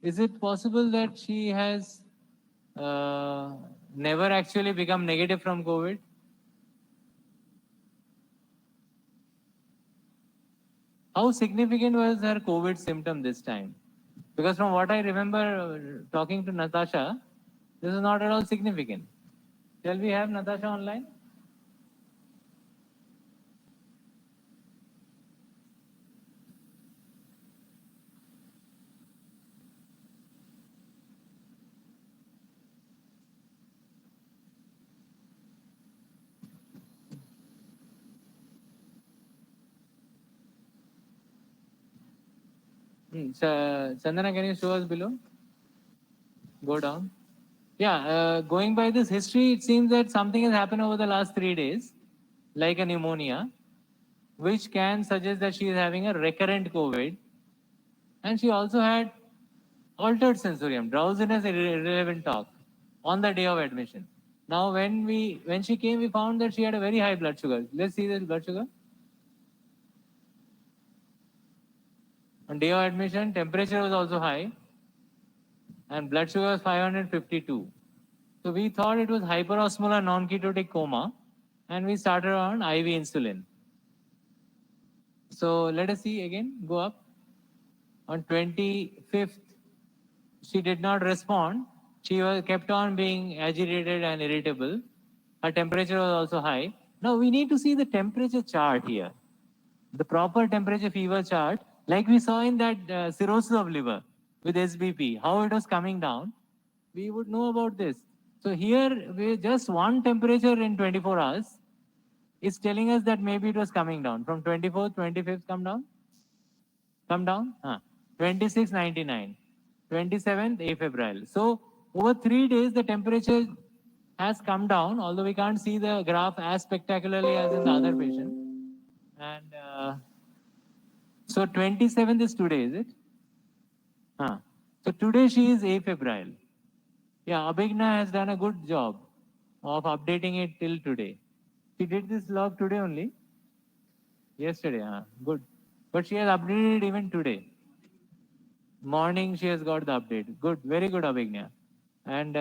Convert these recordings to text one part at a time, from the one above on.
Is it possible that she has never actually become negative from COVID? How significant was her COVID symptom this time? Because from what I remember talking to Natasha, this is not at all significant. Shall we have Natasha online? Chandana, can you show us below? Go down. Yeah, going by this history, it seems that something has happened over the last 3 days, like a pneumonia, which can suggest that she is having a recurrent COVID. And she also had altered sensorium, drowsiness, irrelevant talk on the day of admission. Now, when she came, we found that she had a very high blood sugar. Let's see the blood sugar. On day of admission, temperature was also high, and blood sugar was 552. So we thought it was hyperosmolar non-ketotic coma, and we started on IV insulin. So let us see again, go up. On 25th, she did not respond. She was kept on being agitated and irritable. Her temperature was also high. Now we need to see the temperature chart here. The proper temperature fever chart, like we saw in that cirrhosis of liver with SBP, how it was coming down, we would know about this. So here, we just one temperature in 24 hours is telling us that maybe it was coming down. From 24th, 25th, come down. Come down. 26, 99. 27th, afebrile. So over 3 days, the temperature has come down, although we can't see the graph as spectacularly as in the other patient. And so 27th is today, is it? So today she is afebrile. Yeah, Abhigna has done a good job of updating it till today. She did this log today only. Yesterday, good. But she has updated it even today. Morning she has got the update. Good, very good, Abhigna. And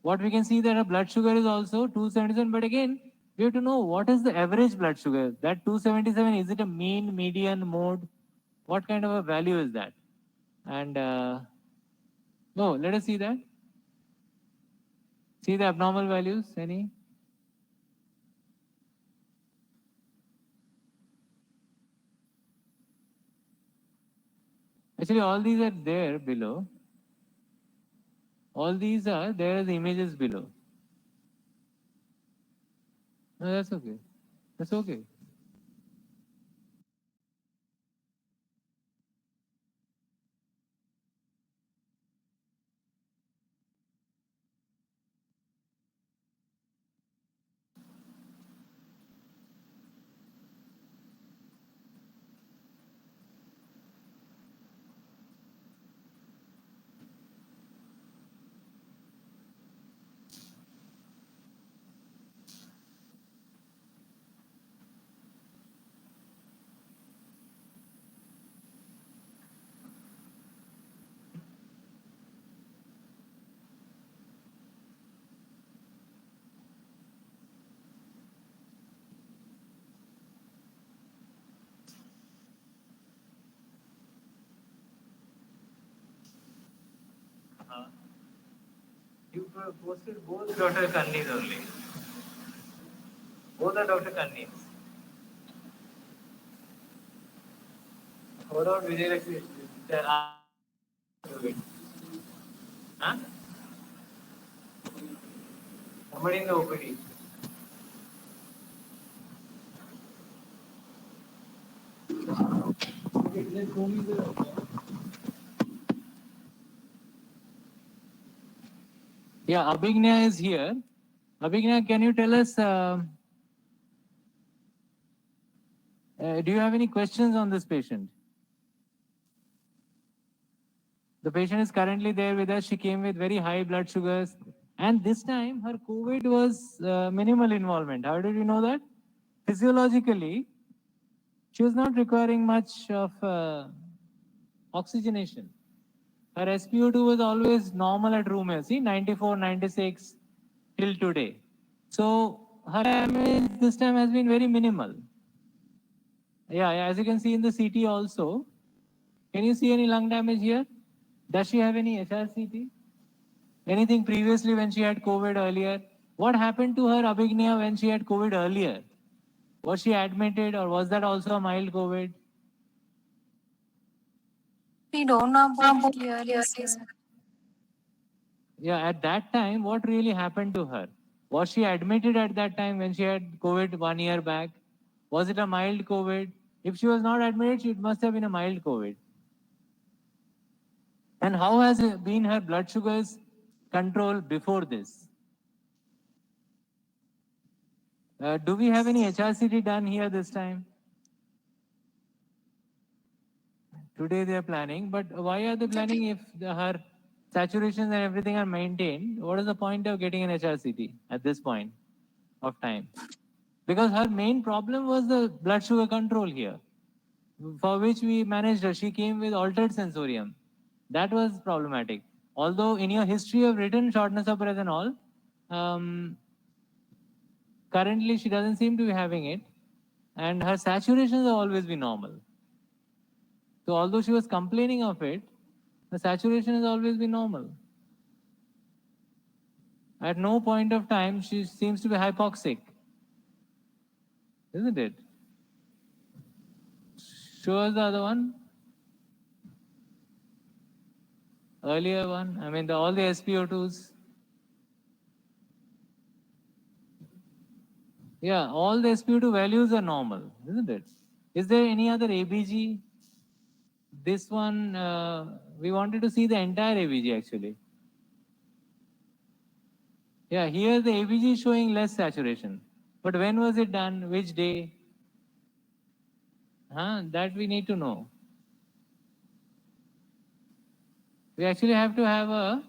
what we can see that her blood sugar is also 277. But again, we have to know what is the average blood sugar. That 277, is it a mean, median, mode? What kind of a value is that? And no, let us see that. See the abnormal values, any? Actually, all these are there below. All these are there as images below. No, that's okay. That's okay. You posted both Dr. Kannis only. Both are Dr. Kannis. What about Vijay Lakshmi? Huh? Somebody in the OPD. Okay, let's go with the. Yeah, Abhigna is here. Abhigna, can you tell us, do you have any questions on this patient? The patient is currently there with us. She came with very high blood sugars. And this time her COVID was minimal involvement. How did you know that? Physiologically, she was not requiring much of oxygenation. Her SpO2 was always normal at room air. See, 94, 96 till today. So her damage this time has been very minimal. Yeah, as you can see in the CT also. Can you see any lung damage here? Does she have any HRCT? Anything previously when she had COVID earlier? What happened to her Abhignya when she had COVID earlier? Was she admitted or was that also a mild COVID? We don't know about it clearly, sir. Yeah, at that time, what really happened to her? Was she admitted at that time when she had COVID 1 year back? Was it a mild COVID? If she was not admitted, it must have been a mild COVID. And how has been her blood sugars control before this? Do we have any HRCT done here this time? Today they are planning, but why are they planning if her saturations and everything are maintained? What is the point of getting an HRCT at this point of time? Because her main problem was the blood sugar control here, for which we managed her. She came with altered sensorium. That was problematic. Although in your history of written shortness of breath and all, currently she doesn't seem to be having it, and her saturations have always been normal. So although she was complaining of it, the saturation has always been normal. At no point of time she seems to be hypoxic, isn't it? Show us the other one. Earlier one. I mean, all the SpO2s. Yeah, all the SpO2 values are normal, isn't it? Is there any other ABG? This one, we wanted to see the entire ABG actually. Yeah, here the ABG is showing less saturation. But when was it done? Which day? That we need to know. We actually have to have a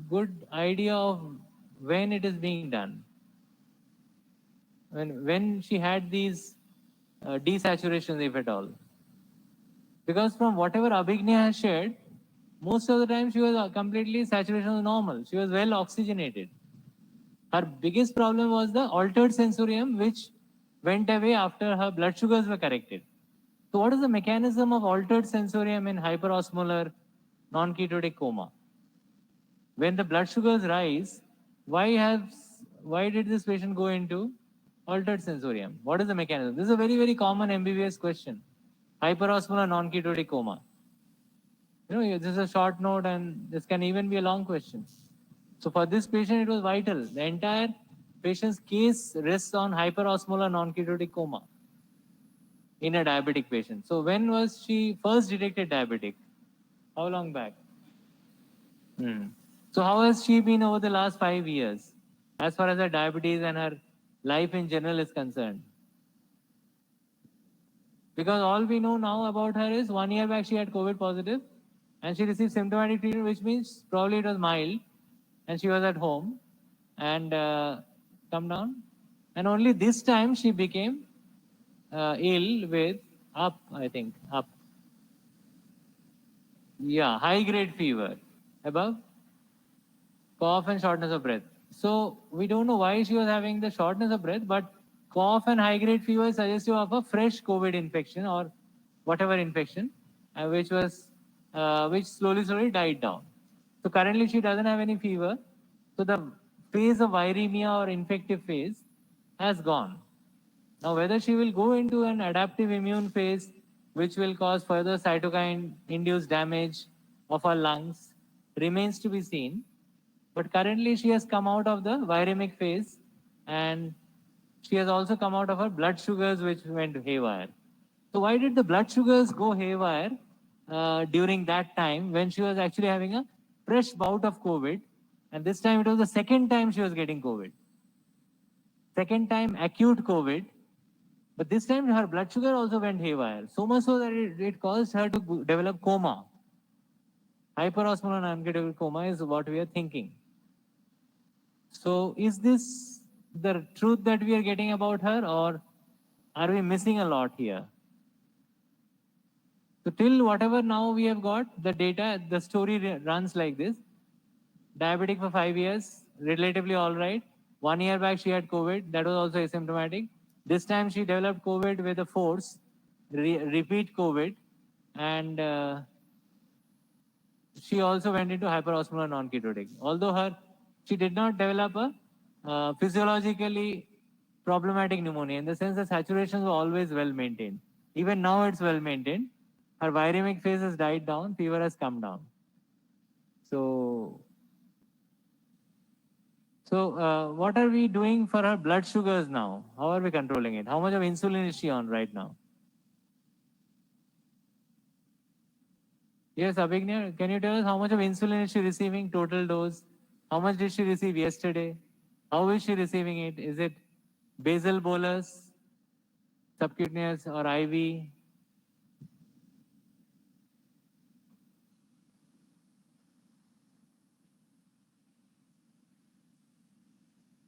good idea of when it is being done. When she had these desaturations, if at all. Because from whatever Abhignya has shared, most of the time she was completely saturation was normal. She was well oxygenated. Her biggest problem was the altered sensorium, which went away after her blood sugars were corrected. So what is the mechanism of altered sensorium in hyperosmolar non-ketotic coma? When the blood sugars rise, why did this patient go into altered sensorium? What is the mechanism? This is a very, very common MBBS question. Hyperosmolar non-ketotic coma. This is a short note and this can even be a long question. So for this patient, it was vital. The entire patient's case rests on hyperosmolar non-ketotic coma in a diabetic patient. So when was she first detected diabetic? How long back? So how has she been over the last 5 years as far as her diabetes and her life in general is concerned? Because all we know now about her is 1 year back she had COVID positive and she received symptomatic treatment, which means probably it was mild and she was at home and come down. And only this time she became ill with up. Yeah, high grade fever above, cough and shortness of breath. So we don't know why she was having the shortness of breath, but cough and high grade fever is suggestive of a fresh COVID infection or whatever infection, which slowly died down. So currently she doesn't have any fever. So the phase of viremia or infective phase has gone. Now whether she will go into an adaptive immune phase, which will cause further cytokine-induced damage of her lungs, remains to be seen. But currently she has come out of the viremic phase and she has also come out of her blood sugars, which went haywire. So why did the blood sugars go haywire during that time when she was actually having a fresh bout of COVID? And this time it was the second time she was getting COVID. Second time acute COVID. But this time her blood sugar also went haywire. So much so that it caused her to develop coma. Hyperosmolar non-ketotic coma is what we are thinking. So is this the truth that we are getting about her or are we missing a lot here? So till whatever now we have got the data, the story runs like this. Diabetic for 5 years, relatively all right. 1 year back she had COVID, that was also asymptomatic. This time she developed COVID with a force, repeat COVID, and she also went into hyperosmolar non-ketotic. Although she did not develop a physiologically problematic pneumonia, in the sense that saturations were always well maintained. Even now it's well maintained. Her viremic phase has died down, fever has come down. So what are we doing for her blood sugars now? How are we controlling it? How much of insulin is she on right now? Yes, Abhignya, can you tell us how much of insulin is she receiving, total dose? How much did she receive yesterday? How is she receiving it? Is it basal bolus, subcutaneous or IV?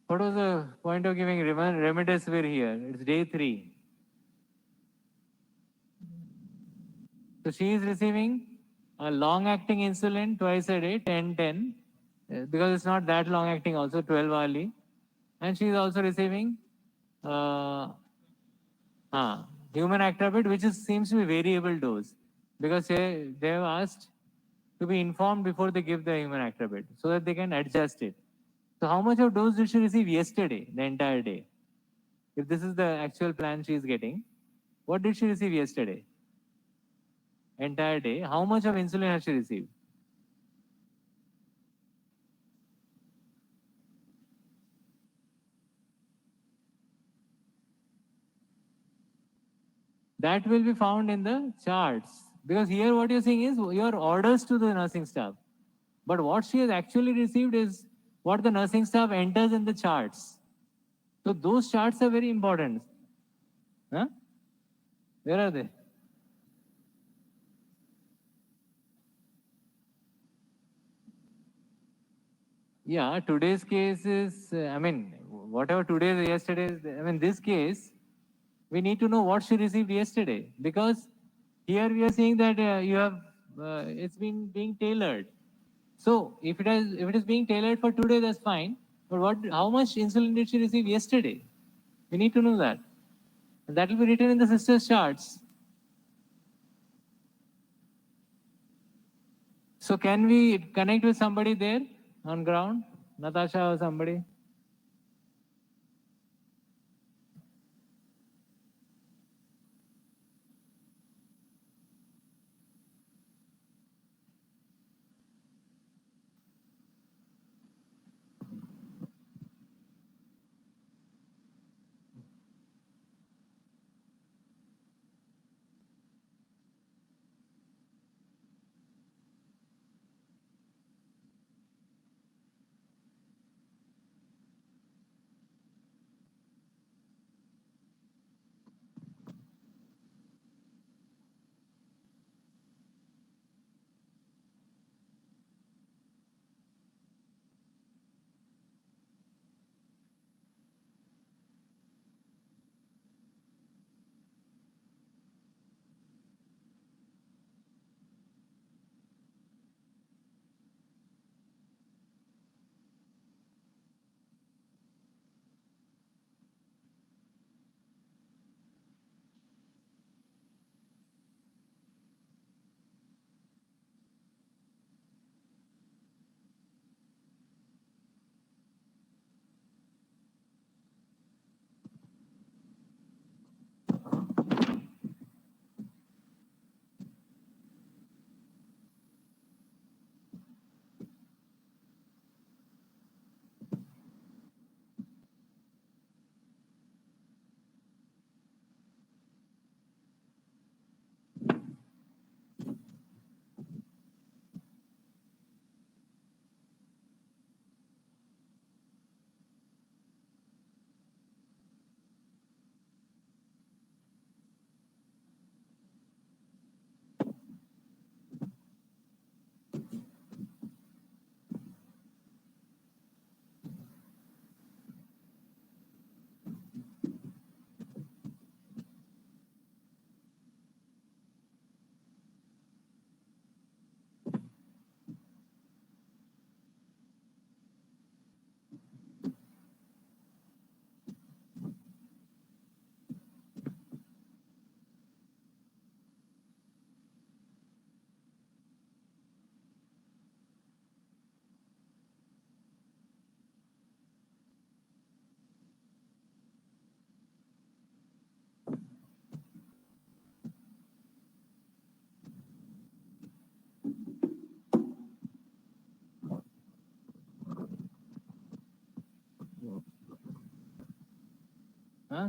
What was the point of giving remdesivir here? It's day 3. So she is receiving a long-acting insulin twice a day, 10-10, because it's not that long-acting also, 12 hourly. And she is also receiving uh, human actabit, which seems to be variable dose, because they have asked to be informed before they give the human actabit so that they can adjust it. So how much of dose did she receive yesterday, the entire day? If this is the actual plan she is getting, what did she receive yesterday? Entire day. How much of insulin has she received? That will be found in the charts. Because here what you're seeing is your orders to the nursing staff. But what she has actually received is what the nursing staff enters in the charts. So those charts are very important. Huh? Where are they? Yeah, today's case is, whatever today's, yesterday's, this case, we need to know what she received yesterday. Because here we are seeing that it's been being tailored. So if it is being tailored for today, that's fine. But how much insulin did she receive yesterday? We need to know that. And that will be written in the sister's charts. So can we connect with somebody there on ground? Natasha or somebody?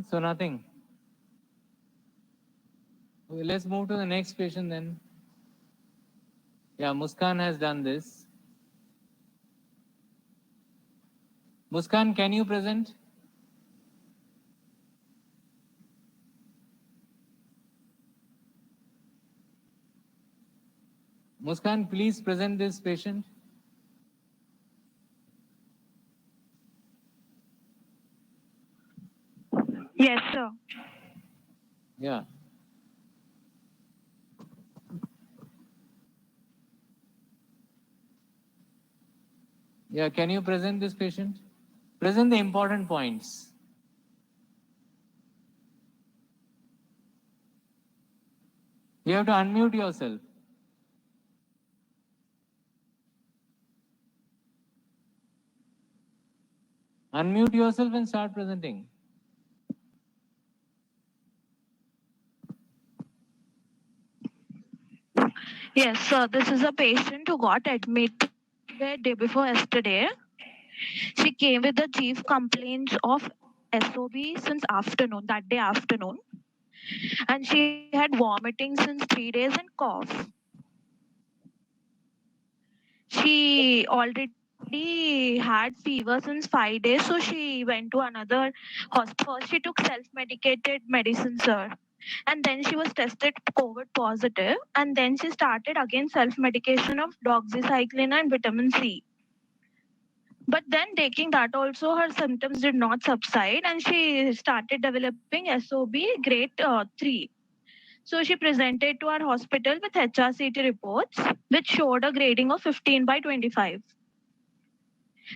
So nothing. Okay, let's move to the next patient then. Yeah, Muskan has done this. Muskan, can you present? Muskan, please present this patient. Yes, sir. Yeah. Yeah, can you present this patient? Present the important points. You have to unmute yourself. Unmute yourself and start presenting. Yes, sir. This is a patient who got admitted the day before yesterday. She came with the chief complaints of SOB since afternoon, that day afternoon. And she had vomiting since 3 days and cough. She already had fever since 5 days, so she went to another hospital. She took self-medicated medicine, sir. And then she was tested COVID positive, and then she started again self-medication of doxycycline and vitamin C. But then taking that also, her symptoms did not subside, and she started developing SOB grade 3. So she presented to our hospital with HRCT reports, which showed a grading of 15 by 25.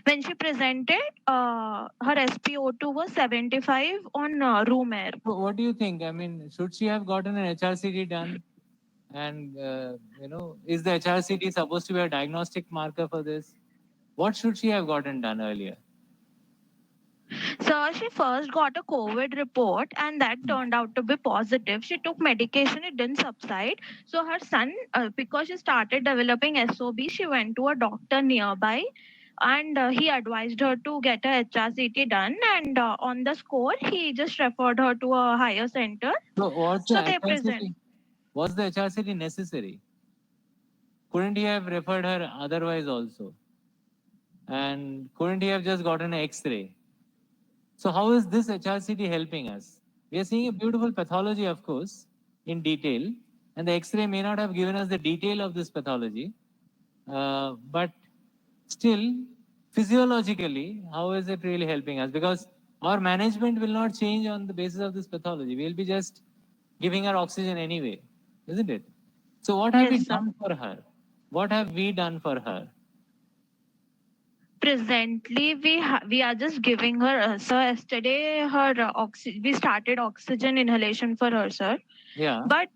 When she presented, her SpO2 was 75 on room air. So what do you think? I mean, should she have gotten an HRCT done? And, is the HRCT supposed to be a diagnostic marker for this? What should she have gotten done earlier? So she first got a COVID report, and that turned out to be positive. She took medication, it didn't subside. So her son, because she started developing SOB, she went to a doctor nearby, and he advised her to get a HRCT done. And on the score, he just referred her to a higher center. So was So the they HRCT, present. was the HRCT necessary? Couldn't he have referred her otherwise also? And couldn't he have just gotten an X-ray? So how is this HRCT helping us? We are seeing a beautiful pathology, of course, in detail, and the X-ray may not have given us the detail of this pathology, but still, physiologically, how is it really helping us? Because our management will not change on the basis of this pathology. We'll be just giving her oxygen anyway, isn't it? So what have we Yes, sir. done for her? What have we done for her? Presently, we are just giving her, sir. Yesterday, her we started oxygen inhalation for her, sir. Yeah. But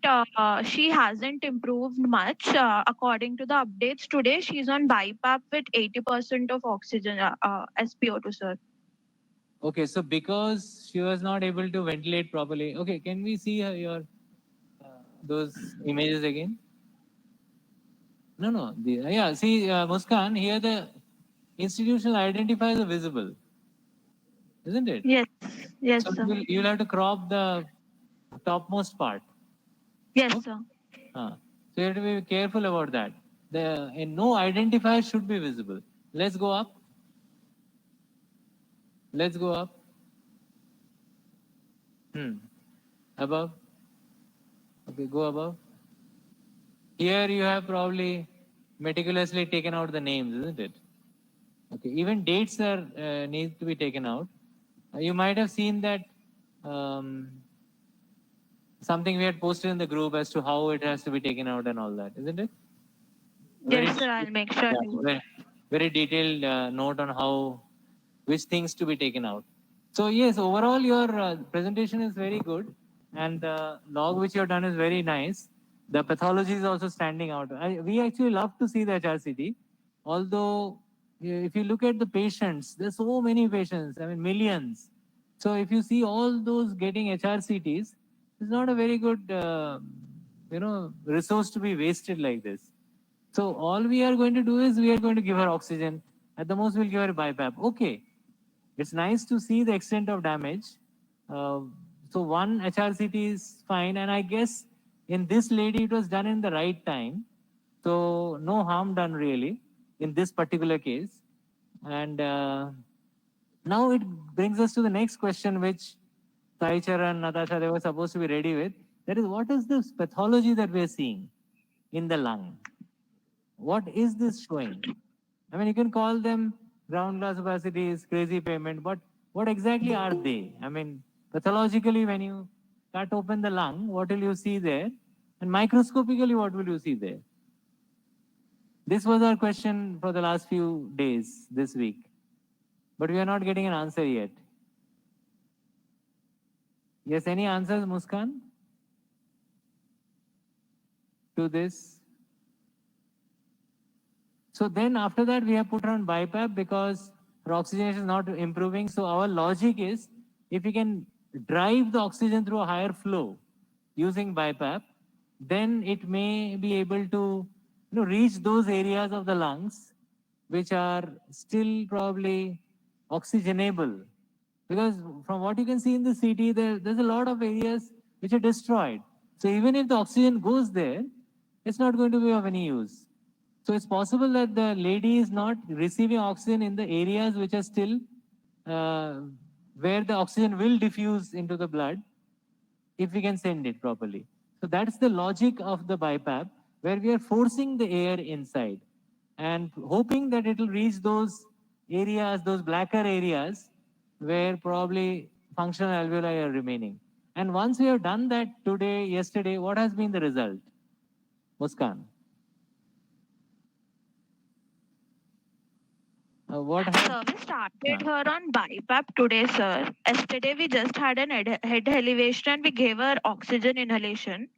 she hasn't improved much. According to the updates today, she's on BiPAP with 80% of oxygen SpO2, sir. Okay, so because she was not able to ventilate properly. Okay, can we see your those images again? No. Yeah, see, Muskan, here the institutional identifiers are visible, isn't it? Yes, So sir. you'll have to crop the topmost part. Yes, Okay. sir. So you have to be careful about that. No identifier should be visible. Let's go up. Let's go up. Above. Okay, go above. Here you have probably meticulously taken out the names, isn't it? Okay, even dates are need to be taken out. You might have seen that something we had posted in the group as to how it has to be taken out and all that, isn't it? Yes, sir. I'll make sure. Very detailed note on how which things to be taken out. So yes, overall your presentation is very good, and the log which you have done is very nice. The pathology is also standing out. We actually love to see the HRCT, although if you look at the patients, there's so many patients. I mean millions. So if you see all those getting HRCTs, it's not a very good resource to be wasted like this. So all we are going to do is we are going to give her oxygen. At the most, we'll give her BiPAP. Okay, it's nice to see the extent of damage, So one HRCT is fine, and I guess in this lady it was done in the right time, so no harm done really in this particular case. And now it brings us to the next question, which Taichar and Natasha, they were supposed to be ready with. That is, what is this pathology that we are seeing in the lung? What is this showing? I mean, you can call them ground glass opacities, crazy pavement, but what exactly are they? I mean, pathologically, when you cut open the lung, what will you see there? And microscopically, what will you see there? This was our question for the last few days this week, but we are not getting an answer yet. Yes, any answers, Muskan, to this? So then after that, we have put her on BiPAP because her oxygenation is not improving. So our logic is, if we can drive the oxygen through a higher flow using BiPAP, then it may be able to reach those areas of the lungs which are still probably oxygenable. Because from what you can see in the CT, there's a lot of areas which are destroyed. So even if the oxygen goes there, it's not going to be of any use. So it's possible that the lady is not receiving oxygen in the areas which are still where the oxygen will diffuse into the blood if we can send it properly. So that's the logic of the BiPAP, where we are forcing the air inside and hoping that it will reach those areas, those blacker areas where probably functional alveoli are remaining. And once we have done that today, yesterday, what has been the result? Muskan. What has Sir, we started her on BiPAP today, sir. Yesterday, we just had an head elevation and we gave her oxygen inhalation.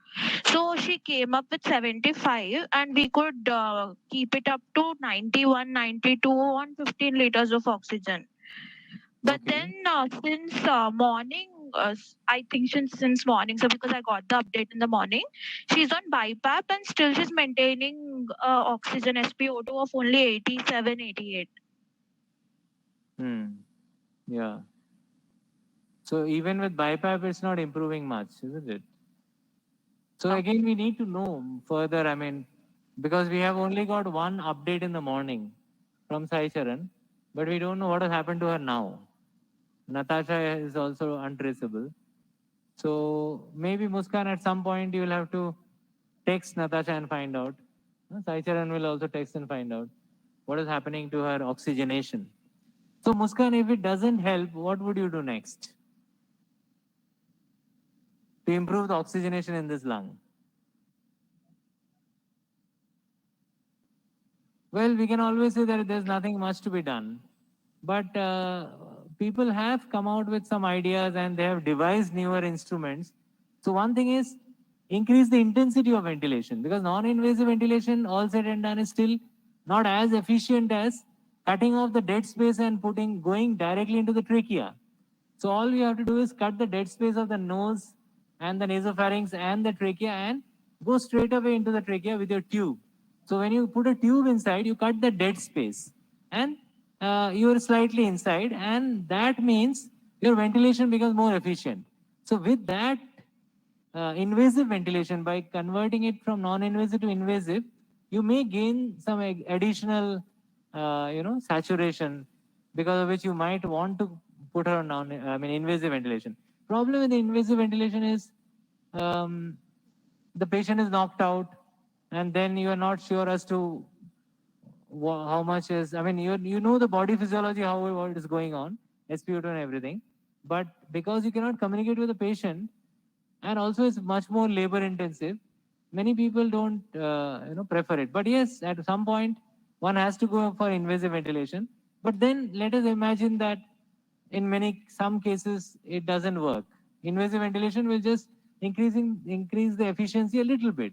So she came up with 75 and we could keep it up to 91, 92 on 15 liters of oxygen. But Okay. then since morning, I think since morning, so because I got the update in the morning, she's on BiPAP and still she's maintaining oxygen SpO2 of only 87, 88. Yeah. So even with BiPAP, it's not improving much, isn't it? So again, we need to know further. I mean, because we have only got one update in the morning from Sai Charan, but we don't know what has happened to her now. Natasha is also untraceable. So maybe Muskan, at some point you will have to text Natasha and find out. Sai Charan will also text and find out what is happening to her oxygenation. So Muskan, if it doesn't help, what would you do next to improve the oxygenation in this lung? Well, we can always say that there's nothing much to be done. But people have come out with some ideas and they have devised newer instruments. So one thing is increase the intensity of ventilation, because non-invasive ventilation, all said and done, is still not as efficient as cutting off the dead space and going directly into the trachea. So all you have to do is cut the dead space of the nose and the nasopharynx and the trachea and go straight away into the trachea with your tube. So when you put a tube inside, you cut the dead space and you are slightly inside, and that means your ventilation becomes more efficient. So with that invasive ventilation, by converting it from non-invasive to invasive, you may gain some additional, saturation, because of which you might want to put her on invasive ventilation. Problem with the invasive ventilation is the patient is knocked out, and then you are not sure as to how much is. I mean, you know the body physiology, how what is going on, SpO2 and everything, but because you cannot communicate with the patient, and also it's much more labor intensive, many people don't prefer it. But yes, at some point one has to go for invasive ventilation. But then let us imagine that in some cases it doesn't work. Invasive ventilation will just increase the efficiency a little bit,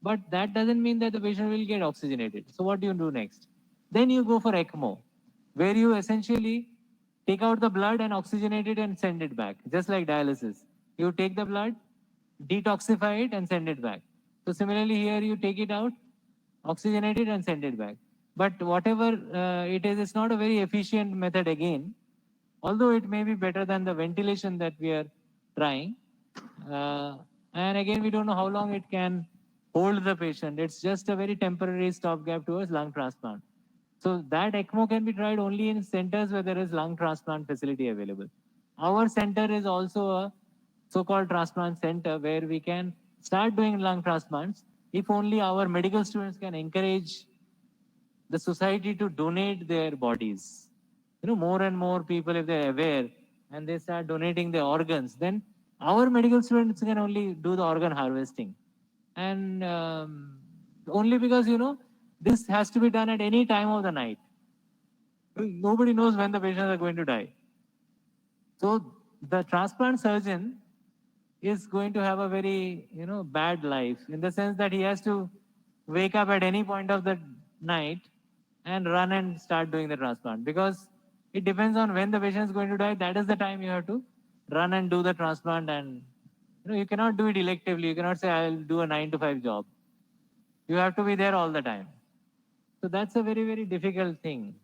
but that doesn't mean that the patient will get oxygenated. So what do you do next? Then you go for ECMO, where you essentially take out the blood and oxygenate it and send it back, just like dialysis. You take the blood, detoxify it, and send it back. So similarly here, you take it out, oxygenate it, and send it back. But whatever it is, it's not a very efficient method again. although it may be better than the ventilation that we are trying. And again, we don't know how long it can hold the patient. It's just a very temporary stopgap towards lung transplant. So that ECMO can be tried only in centers where there is lung transplant facility available. Our center is also a so-called transplant center where we can start doing lung transplants if only our medical students can encourage the society to donate their bodies. More and more people, if they're aware and they start donating their organs, then our medical students can only do the organ harvesting. And only because, this has to be done at any time of the night. Nobody knows when the patients are going to die. So the transplant surgeon is going to have a very, bad life in the sense that he has to wake up at any point of the night and run and start doing the transplant, because it depends on when the patient is going to die. That is the time you have to run and do the transplant. And you cannot do it electively. You cannot say I'll do a 9 to 5 job. You have to be there all the time. So that's a very, very difficult thing.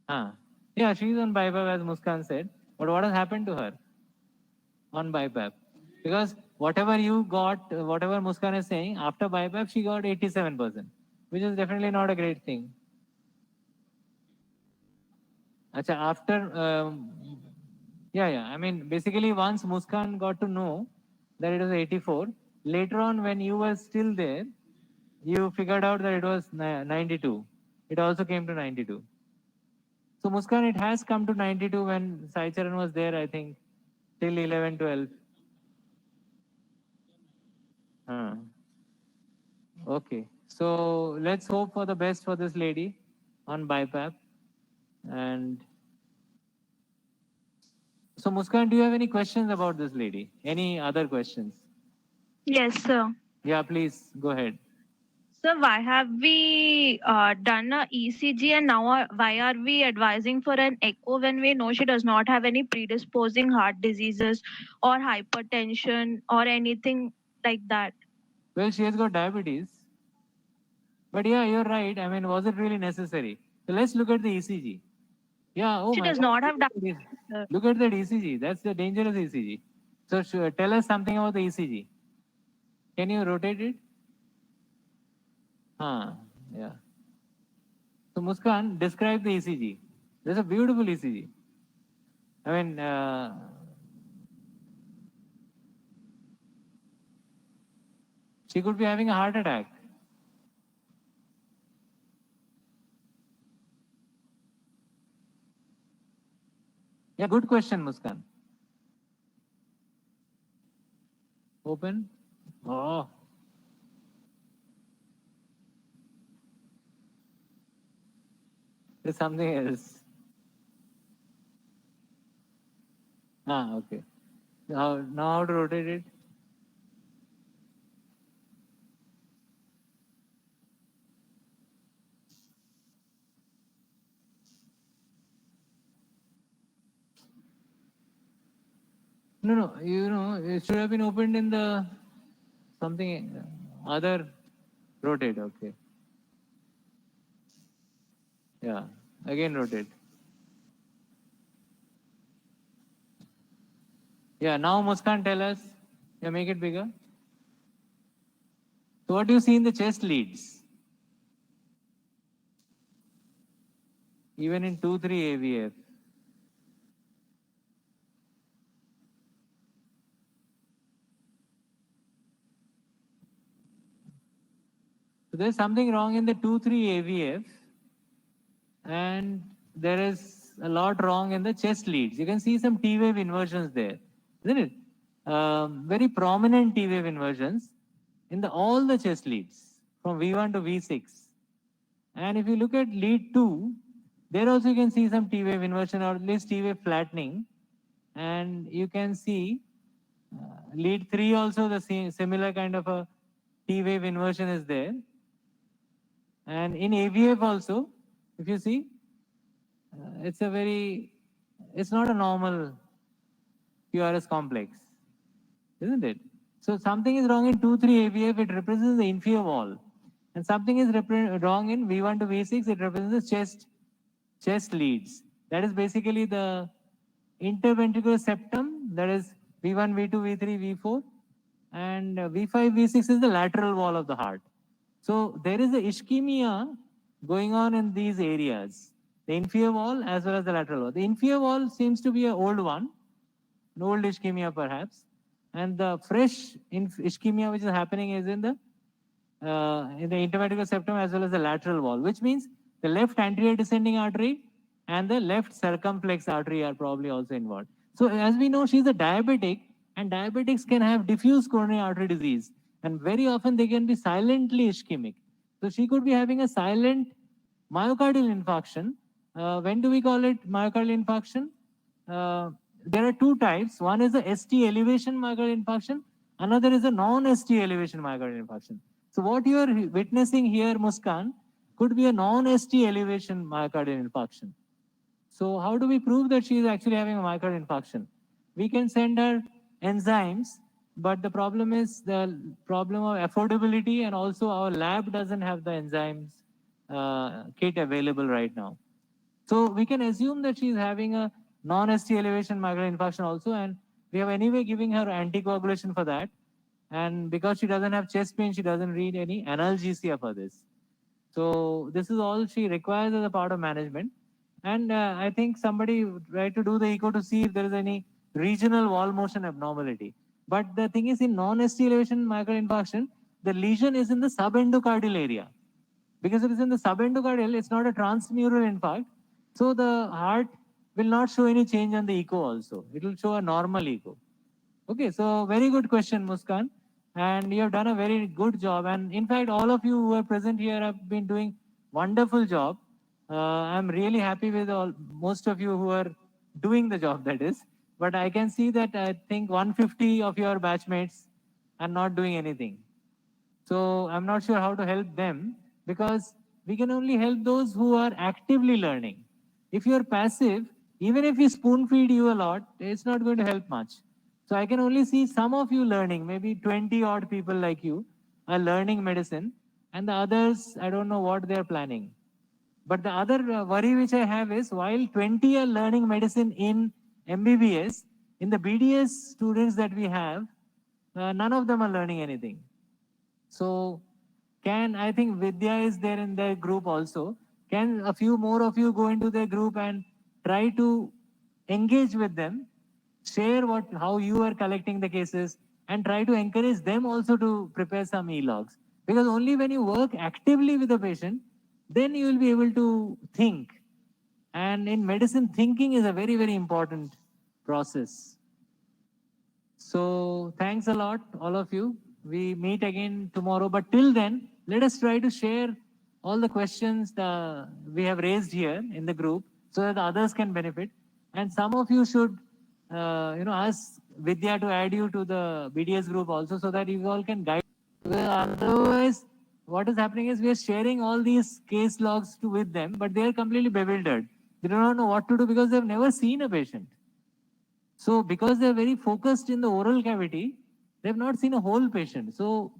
Yeah, she's on BiPAP, as Muskan said. But what has happened to her on BiPAP? Because whatever you got, whatever Muskan is saying, after BiPAP, she got 87%, which is definitely not a great thing. Acha, after, yeah. I mean, basically, once Muskan got to know that it was 84, later on, when you were still there, you figured out that it was 92. It also came to 92. So Muskan, it has come to 92 when Sai Charan was there, I think, till 11, 12. Okay. So let's hope for the best for this lady on BiPAP. And so Muskan, do you have any questions about this lady? Any other questions? Yes, sir. Yeah, please go ahead. So why have we done a ECG and now why are we advising for an echo when we know she does not have any predisposing heart diseases or hypertension or anything like that? Well, she has got diabetes. But yeah, you're right. I mean, was it really necessary? So let's look at the ECG. Yeah, oh She my does God. not have diabetes. Look at that ECG. That's the dangerous ECG. So tell us something about the ECG. Can you rotate it? Yeah. So Muskan, describe the ECG. There's a beautiful ECG. I mean, she could be having a heart attack. Yeah, good question, Muskan. Open. Oh. There's something else. Okay. Now how to rotate it? No, it should have been opened in the something other rotate. Okay. Yeah. Again rotate. Yeah. Now Muskan, tell us. Yeah, make it bigger. So what do you see in the chest leads? Even in 2-3 AVF. So there's something wrong in the 2-3 AVF, and there is a lot wrong in the chest leads. You can see some T-wave inversions there, isn't it? Very prominent T-wave inversions in all the chest leads from V1 to V6. And if you look at lead 2, there also you can see some T-wave inversion or at least T-wave flattening. And you can see lead 3 also the same similar kind of a T-wave inversion is there. And in AVF also, if you see, it's not a normal QRS complex, isn't it? So something is wrong in 2-3 AVF, it represents the inferior wall. And something is wrong in V1 to V6, it represents the chest chest leads. That is basically the interventricular septum, that is V1, V2, V3, V4, and V5, V6 is the lateral wall of the heart. So there is a ischemia going on in these areas, the inferior wall as well as the lateral wall. The inferior wall seems to be an old one, an old ischemia perhaps, and the fresh ischemia which is happening is in the interventricular septum as well as the lateral wall, which means the left anterior descending artery and the left circumflex artery are probably also involved. So as we know, she's a diabetic, and diabetics can have diffuse coronary artery disease, and very often they can be silently ischemic. So she could be having a silent myocardial infarction. When do we call it myocardial infarction? There are two types. One is a ST elevation myocardial infarction. Another is a non-ST elevation myocardial infarction. So what you are witnessing here, Muskan, could be a non-ST elevation myocardial infarction. So how do we prove that she is actually having a myocardial infarction? We can send her enzymes, but the problem is the problem of affordability, and also our lab doesn't have the enzymes kit available right now. So we can assume that she is having a non-ST elevation myocardial infarction also, and we have anyway giving her anticoagulation for that. And because she doesn't have chest pain, she doesn't need any analgesia for this. So this is all she requires as a part of management. And I think somebody tried to do the echo to see if there is any regional wall motion abnormality. But the thing is, in non-ST elevation myocardial infarction, the lesion is in the subendocardial area. Because it is in the subendocardial, it's not a transmural infarct. So the heart will not show any change on the echo also. It will show a normal echo. Okay, so very good question, Muskan. And you have done a very good job. And in fact, all of you who are present here have been doing wonderful job. I'm really happy with most of you who are doing the job, that is. But I can see that I think 150 of your batchmates are not doing anything. So I'm not sure how to help them, because we can only help those who are actively learning. If you're passive, even if we spoon feed you a lot, it's not going to help much. So I can only see some of you learning, maybe 20 odd people like you are learning medicine, and the others, I don't know what they're planning. But the other worry which I have is, while 20 are learning medicine in MBBS, in the BDS students that we have, none of them are learning anything. So I think Vidya is there in their group also. Can a few more of you go into their group and try to engage with them, share how you are collecting the cases, and try to encourage them also to prepare some e-logs. Because only when you work actively with the patient, then you will be able to think. And in medicine, thinking is a very, very important process. So thanks a lot, all of you. We meet again tomorrow. But till then, let us try to share all the questions we have raised here in the group, so that the others can benefit. And some of you should, ask Vidya to add you to the BDS group also, so that you all can guide. Otherwise, what is happening is we are sharing all these case logs with them, but they are completely bewildered. They do not know what to do because they've never seen a patient. So because they're very focused in the oral cavity, they've not seen a whole patient. So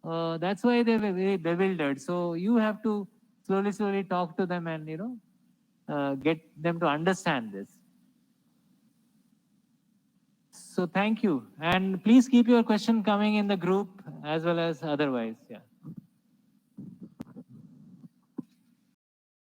that's why they're very bewildered. So you have to slowly talk to them and, get them to understand this. So thank you. And please keep your question coming in the group as well as otherwise. Yeah.